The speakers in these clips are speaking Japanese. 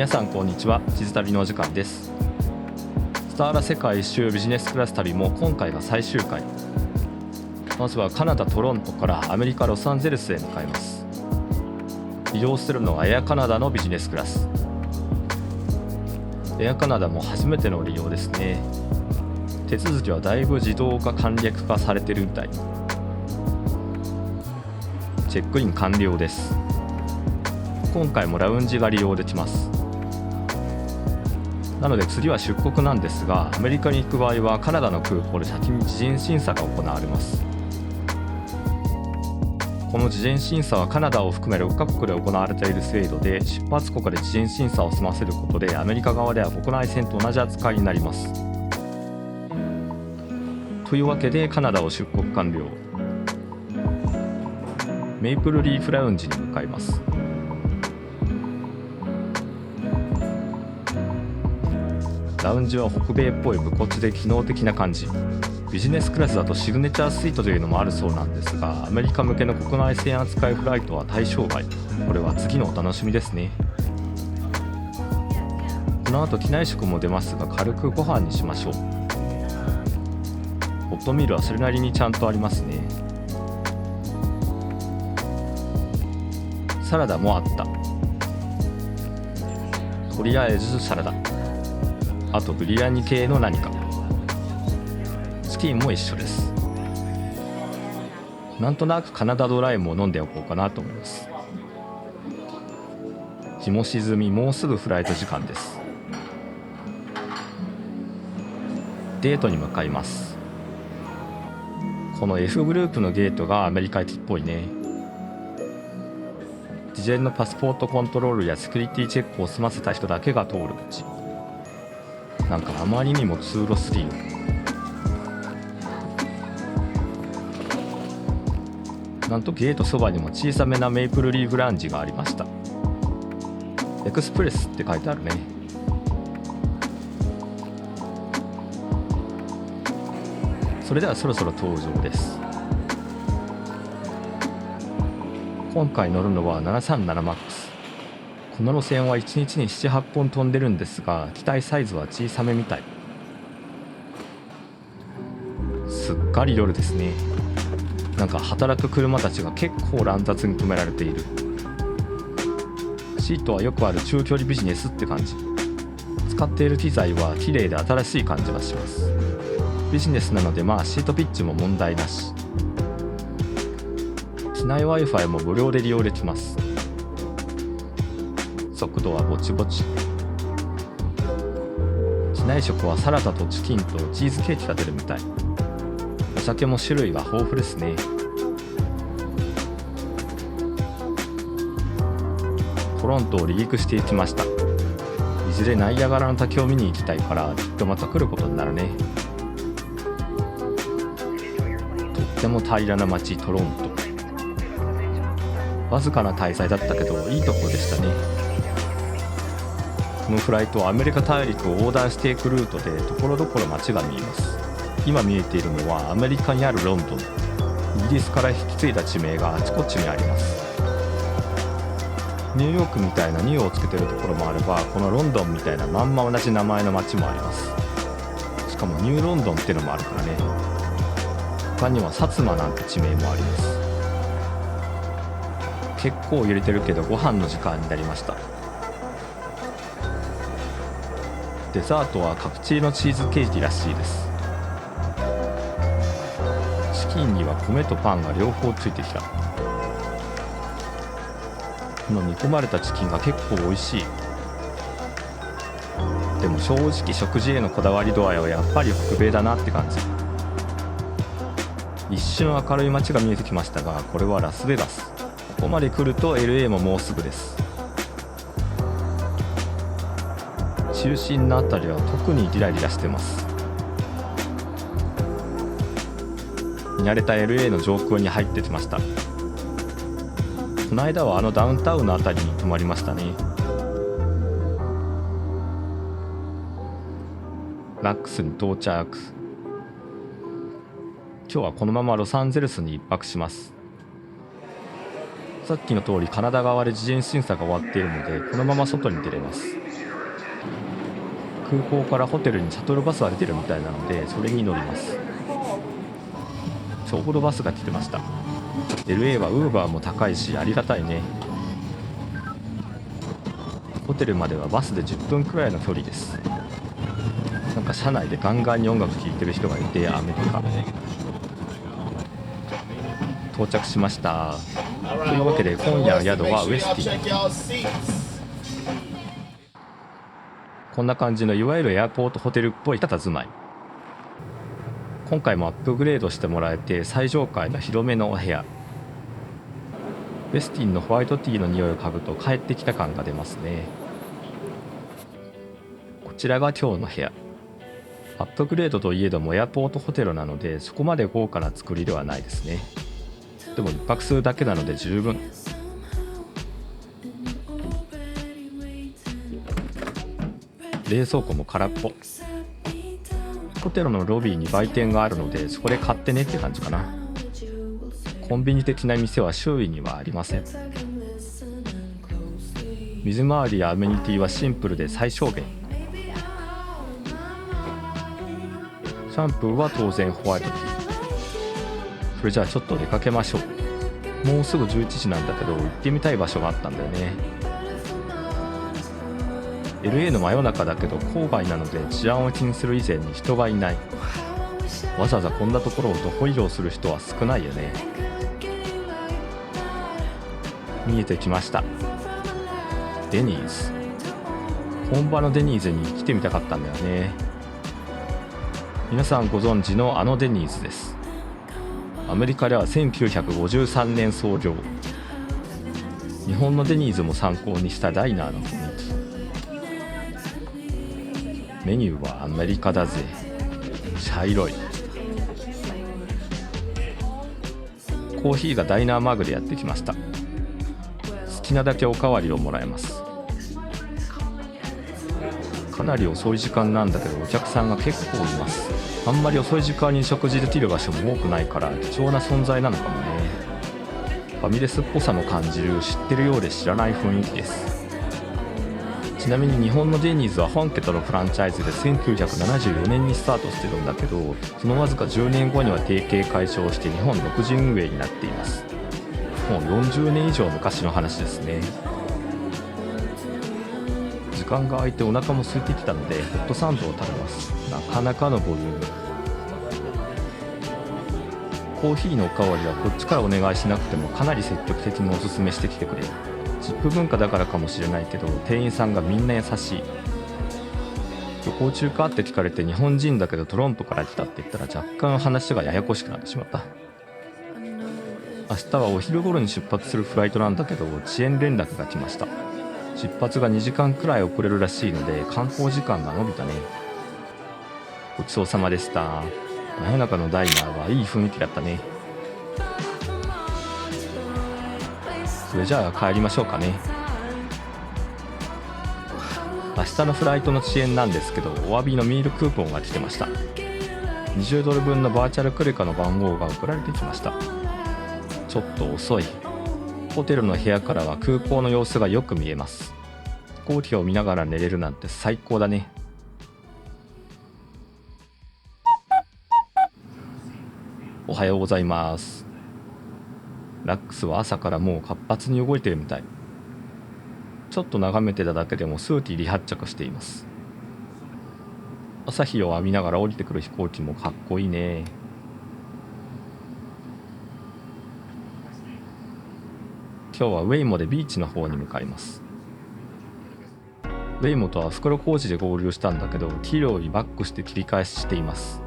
皆さんこんにちは。地図旅のお時間です。スターラ世界一周ビジネスクラス旅も今回が最終回。まずはカナダトロントからアメリカロサンゼルスへ向かいます。利用するのはエアカナダのビジネスクラス。エアカナダも初めての利用ですね。手続きはだいぶ自動化簡略化されてるみたい。チェックイン完了です。今回もラウンジが利用できます。なので次は出国なんですが、アメリカに行く場合はカナダの空港で先に事前審査が行われます。この事前審査はカナダを含め6カ国で行われている制度で、出発国で事前審査を済ませることでアメリカ側では国内線と同じ扱いになります。というわけでカナダを出国完了。メイプルリーフラウンジに向かいます。ラウンジは北米っぽい無骨で機能的な感じ。ビジネスクラスだとシグネチャースイートというのもあるそうなんですが、アメリカ向けの国内線扱いフライトは対象外。これは次のお楽しみですね。この後機内食も出ますが、軽くご飯にしましょう。ホットミールはそれなりにちゃんとありますね。サラダもあった。とりあえずサラダ、あとビリヤニ系の何か。チキンも一緒です。なんとなくカナダドライも飲んでおこうかなと思います。日も沈み、もうすぐフライト時間です。デートに向かいます。この F グループのゲートがアメリカ行きっぽいね。事前のパスポートコントロールやセキュリティチェックを済ませた人だけが通る道。なんかあまりにも通路すぎる。なんとゲートそばにも小さめなメイプルリーフラウンジがありました。エクスプレスって書いてあるね。それではそろそろ登場です。今回乗るのは 737MAX。この路線は1日に 7,8 本飛んでるんですが、機体サイズは小さめみたい。すっかり夜ですね。なんか働く車たちが結構乱雑に止められている。シートはよくある中距離ビジネスって感じ。使っている機材は綺麗で新しい感じがします。ビジネスなのでシートピッチも問題なし。機内 Wi-Fi も無料で利用できます。速度はぼちぼち。機内食はサラダとチキンとチーズケーキが出るみたい。お酒も種類が豊富ですね。トロントを離陸していきました。いずれナイアガラの滝を見に行きたいから、きっとまた来ることになるね。とっても平らな街トロント。わずかな滞在だったけどいいところでしたね。このフライトはアメリカ大陸を横断していくルートで、ところどころ街が見えます。今見えているのはアメリカにあるロンドン。イギリスから引き継いだ地名があちこちにあります。ニューヨークみたいなニューをつけてるところもあれば、このロンドンみたいなまんま同じ名前の街もあります。しかもニューロンドンってのもあるからね。他には薩摩なんて地名もあります。結構揺れてるけどご飯の時間になりました。デザートはカプチーノチーズケーキらしいです。チキンには米とパンが両方ついてきた。この煮込まれたチキンが結構美味しい。でも正直食事へのこだわり度合いはやっぱり北米だなって感じ。一瞬明るい街が見えてきましたが、これはラスベガス。ここまで来ると LA ももうすぐです。中心のあたりは特にギラギラしてます。見慣れた LA の上空に入ってきました。この間はダウンタウンのあたりに泊まりましたね。ラックスに到着。今日はこのままロサンゼルスに一泊します。さっきの通りカナダ側で事前審査が終わっているので、このまま外に出れます。空港からホテルにシャトルバスが出てるみたいなので、それに乗ります。ちょうどバスが来てました。 LA はウーバーも高いしありがたいね。ホテルまではバスで10分くらいの距離です。なんか車内でガンガンに音楽聴いてる人がいて、アメリカ到着しました。というわけで今夜の宿はウェスティン。こんな感じのいわゆるエアポートホテルっぽい佇まい。今回もアップグレードしてもらえて最上階の広めのお部屋。ウェスティンのホワイトティーの匂いを嗅ぐと帰ってきた感が出ますね。こちらが今日の部屋。アップグレードといえどもエアポートホテルなのでそこまで豪華な作りではないですね。でも1泊するだけなので十分。冷蔵庫も空っぽ。ホテルのロビーに売店があるのでそこで買ってねって感じかな。コンビニ的な店は周囲にはありません。水回りやアメニティはシンプルで最小限。シャンプーは当然ホワイトティー。それじゃあちょっと出かけましょう。もうすぐ11時なんだけど行ってみたい場所があったんだよね。 LA の真夜中だけど郊外なので治安を気にする以前に人がいない。わざわざこんなところを徒歩移動する人は少ないよね。見えてきました。デニーズ。本場のデニーズに来てみたかったんだよね。皆さんご存知のあのデニーズです。アメリカでは1953年創業。日本のデニーズも参考にしたダイナーの雰囲気。メニューはアメリカだぜ。茶色い。コーヒーがダイナーマグでやってきました。好きなだけおかわりをもらえます。かなり遅い時間なんだけどお客さんが結構います。あんまり遅い時間に食事できる場所も多くないから貴重な存在なのかもね。ファミレスっぽさも感じる、知ってるようで知らない雰囲気です。ちなみに日本のデニーズは本家とのフランチャイズで1974年にスタートしてるんだけど、そのわずか10年後には提携解消して日本独自運営になっています。もう40年以上昔の話ですね。時間が空いてお腹も空いてきたのでホットサンドを食べます。なかなかのボリューム。コーヒーのおかわりはこっちからお願いしなくてもかなり積極的におすすめしてきてくれる。チップ文化だからかもしれないけど店員さんがみんな優しい。旅行中かって聞かれて日本人だけどトロントから来たって言ったら若干話がややこしくなってしまった。明日はお昼頃に出発するフライトなんだけど遅延連絡が来ました。出発が2時間くらい遅れるらしいので観光時間が延びたね。ごちそうさまでした。真夜中のダイナーはいい雰囲気だったね。それじゃあ帰りましょうかね。明日のフライトの遅延なんですけどお詫びのミールクーポンが来てました。20ドル分のバーチャルクレカの番号が送られてきました。ちょっと遅い。ホテルの部屋からは空港の様子がよく見えます。飛行機を見ながら寝れるなんて最高だね。おはようございます。ラックスは朝からもう活発に動いてるみたい。ちょっと眺めてただけでも数機離発着しています。朝日を浴びながら降りてくる飛行機もかっこいいね。今日はウェイモでビーチの方に向かいます。ウェイモとは袋小路で合流したんだけど黄色いバックして切り返ししています。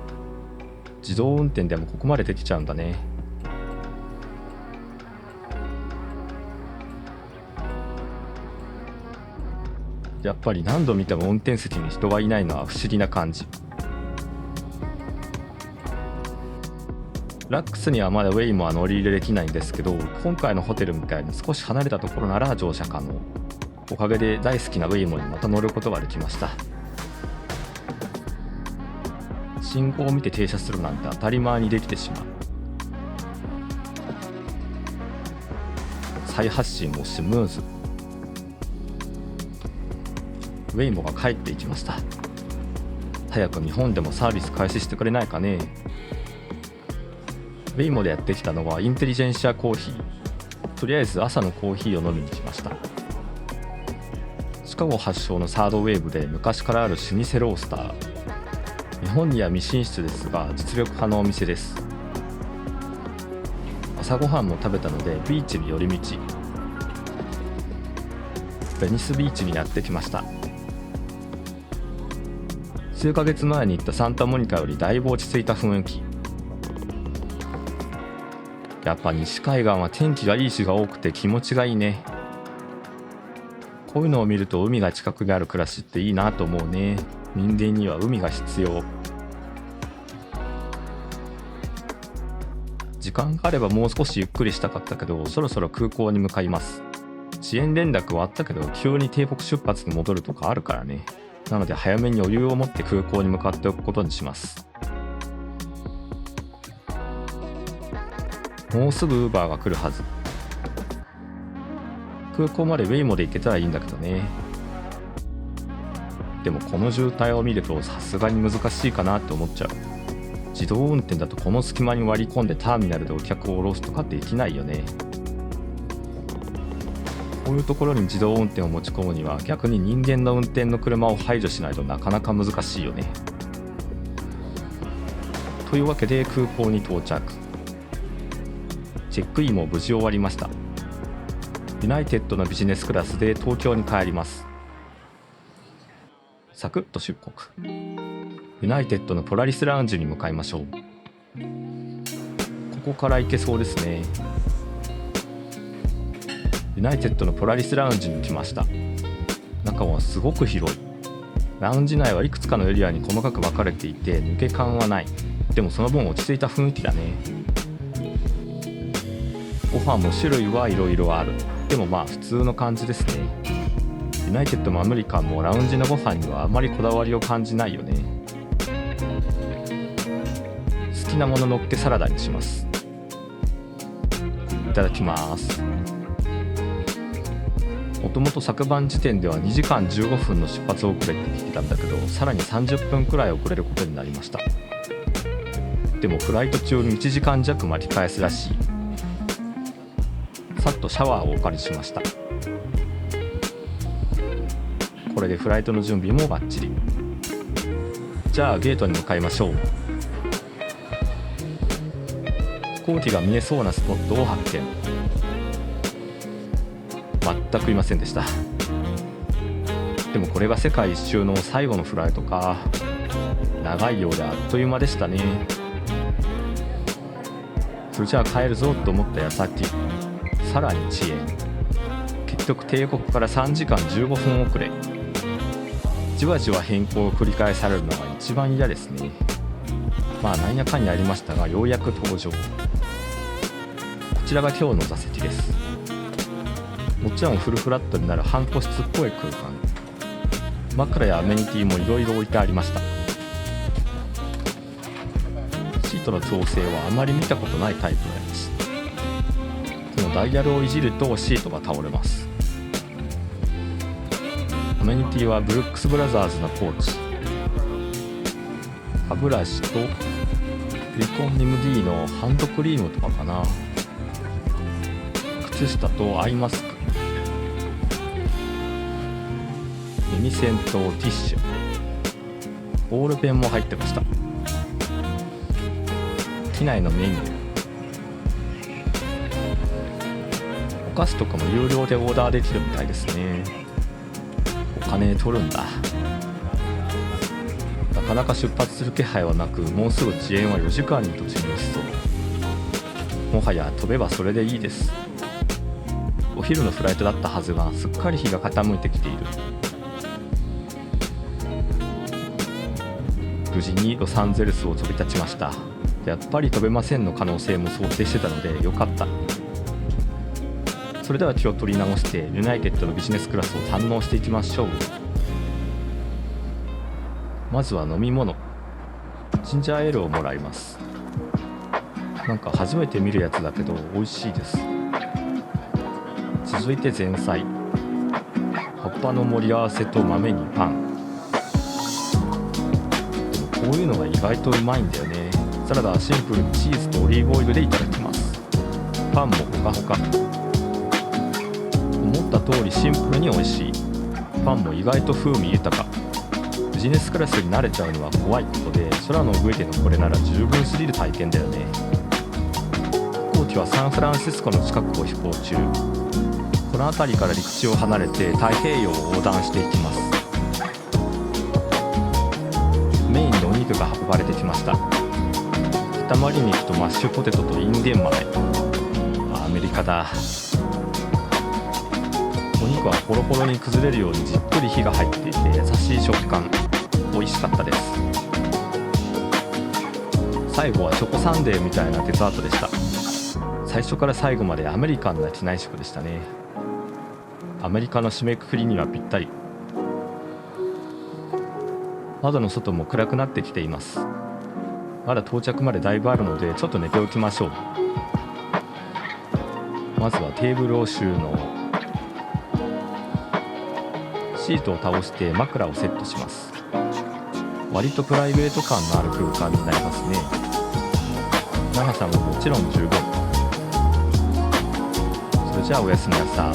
自動運転でもここまでできちゃうんだね。やっぱり何度見ても運転席に人がいないのは不思議な感じ。ラックスにはまだウェイモは乗り入れできないんですけど、今回のホテルみたいに少し離れたところなら乗車可能。おかげで大好きなウェイモにまた乗ることができました。信号を見て停車するなんて当たり前にできてしまう。再発信もスムーズ。ウェイモが帰っていきました。早く日本でもサービス開始してくれないかね。ウェイモでやってきたのはインテリジェンシアコーヒー。とりあえず朝のコーヒーを飲みに来ました。シカゴ発祥のサードウェーブで昔からある老舗ロースター。日本には未進出ですが実力派のお店です。朝ごはんも食べたのでビーチに寄り道。ベニスビーチにやってきました。数ヶ月前に行ったサンタモニカよりだいぶ落ち着いた雰囲気。やっぱ西海岸は天気がいい日が多くて気持ちがいいね。こういうのを見ると海が近くにある暮らしっていいなと思うね。人間には海が必要。時間があればもう少しゆっくりしたかったけど、そろそろ空港に向かいます。遅延連絡はあったけど急に帝国出発に戻るとかあるからね。なので早めに余裕を持って空港に向かっておくことにします。もうすぐウーバーが来るはず。空港までウェイモで行けたらいいんだけどね。でもこの渋滞を見るとさすがに難しいかなって思っちゃう。自動運転だとこの隙間に割り込んでターミナルでお客を降ろすとかできないよね。こういうところに自動運転を持ち込むには逆に人間の運転の車を排除しないとなかなか難しいよね。というわけで空港に到着。チェックインも無事終わりました。ユナイテッドのビジネスクラスで東京に帰ります。サクッと出国。ユナイテッドのポラリスラウンジに向かいましょう。ここから行けそうですね。ユナイテッドのポラリスラウンジに来ました。中はすごく広い。ラウンジ内はいくつかのエリアに細かく分かれていて抜け感はない。でもその分落ち着いた雰囲気だね。ご飯も種類はいろいろある。でもまあ普通の感じですね。ユナイテッドもアメリカンもラウンジのご飯にはあまりこだわりを感じないよね。好きなもののっけサラダにします。いただきます。もともと昨晩時点では2時間15分の出発遅れって聞いてたんだけど、さらに30分くらい遅れることになりました。でもフライト中に1時間弱巻き返すらしい。さっとシャワーをお借りしました。これでフライトの準備もバッチリ。じゃあゲートに向かいましょう。飛行機が見えそうなスポットを発見。全くいませんでした。でもこれが世界一周の最後のフライトか。長いようであっという間でしたね。それじゃあ帰るぞと思った矢先、さらに遅延。結局帝国から3時間15分遅れ。じわじわ変更を繰り返されるのが一番嫌ですね。まあなんやかんやありましたがようやく登場。こちらが今日の座席です。もちろんフルフラットになる半個室っぽい空間。枕やアメニティもいろいろ置いてありました。シートの調整はあまり見たことないタイプのやつ。このダイヤルをいじるとシートが倒れます。アメニティはブルックスブラザーズのポーチ、歯ブラシとリコン MD のハンドクリームとかかな。靴下とアイマスク、耳栓とティッシュ、ボールペンも入ってました。機内のメニュー、お菓子とかも有料でオーダーできるみたいですね。お金取るんだ。なかなか出発する気配はなく、もうすぐ遅延は4時間に突入しそう。もはや飛べばそれでいいです。お昼のフライトだったはずがすっかり日が傾いてきている。無事にロサンゼルスを飛び立ちました。やっぱり飛べませんの可能性も想定してたのでよかった。それでは気を取り直してユナイテッドのビジネスクラスを堪能していきましょう。まずは飲み物、ジンジャーエールをもらいます。なんか初めて見るやつだけど美味しいです。続いて前菜、葉っぱの盛り合わせと豆にパン。でもこういうのが意外とうまいんだよね。サラダはシンプルにチーズとオリーブオイルでいただきます。パンもほかほか。思った通りシンプルに美味しい。パンも意外と風味豊か。ビジネスクラスに慣れちゃうのは怖いことで、空の上でのこれなら十分すぎる体験だよね。飛行機はサンフランシスコの近くを飛行中。この辺りから陸地を離れて太平洋を横断していきます。メインのお肉が運ばれてきました。塊肉とマッシュポテトとインゲン豆。アメリカだ。お肉はホロホロに崩れるようにじっくり火が入っていて優しい食感。美味しかったです。最後はチョコサンデーみたいなデザートでした。最初から最後までアメリカンな機内食でしたね。アメリカの締めくくりにはぴったり。窓の外も暗くなってきています。まだ到着までだいぶあるのでちょっと寝ておきましょう。まずはテーブルを収納。シートを倒して枕をセットします。割とプライベート感のある空間になりますね。長さももちろん十分。それじゃあおやすみなさい。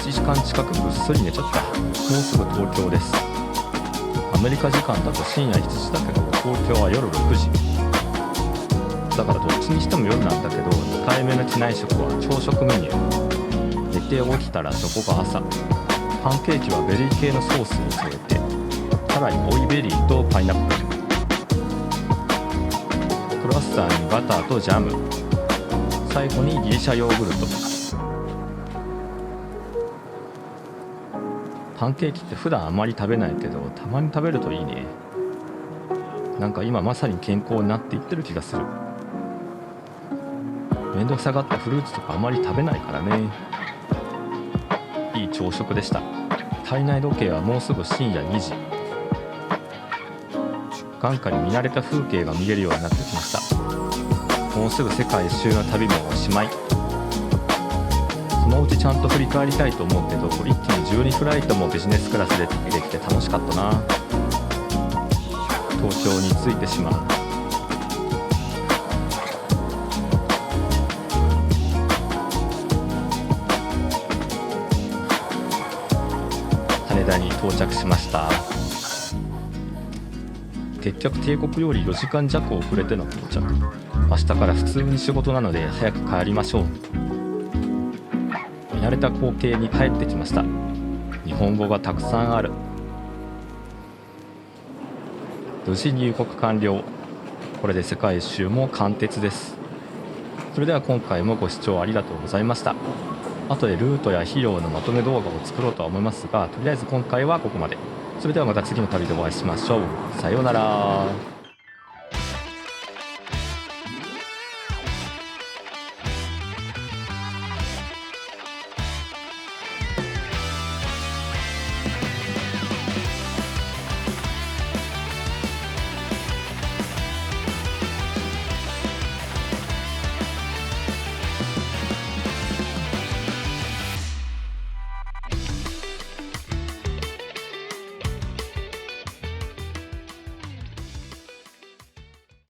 1時間近くぐっすり寝ちゃった。もうすぐ東京です。アメリカ時間だと深夜7時だけど東京は夜6時だからどっちにしても夜なんだけど、2回目の機内食は朝食メニュー。寝て起きたらそこが朝。パンケーキはベリー系のソースを添えて、さらに追いベリーとパイナップル。クロワッサンにバターとジャム。最後にギリシャヨーグルト。パンケーキって普段あまり食べないけどたまに食べるといいね。なんか今まさに健康になっていってる気がする。めんどくさがったフルーツとかあまり食べないからね。いい朝食でした。体内時計はもうすぐ深夜2時。眼下に見慣れた風景が見えるようになってきました。もうすぐ世界一周の旅もおしまい。そのうちちゃんと振り返りたいと思うけど、一気に12フライトもビジネスクラスで旅できて楽しかったな。東京に着いてしまう。羽田に到着しました。結局帝国より4時間弱遅れての到着。明日から普通に仕事なので早く帰りましょう。見慣れた光景に帰ってきました。日本語がたくさんある。無事入国完了。これで世界一周も完結です。それでは今回もご視聴ありがとうございました。後でルートや費用のまとめ動画を作ろうとは思いますが、とりあえず今回はここまで。それではまた次の旅でお会いしましょう。さようなら。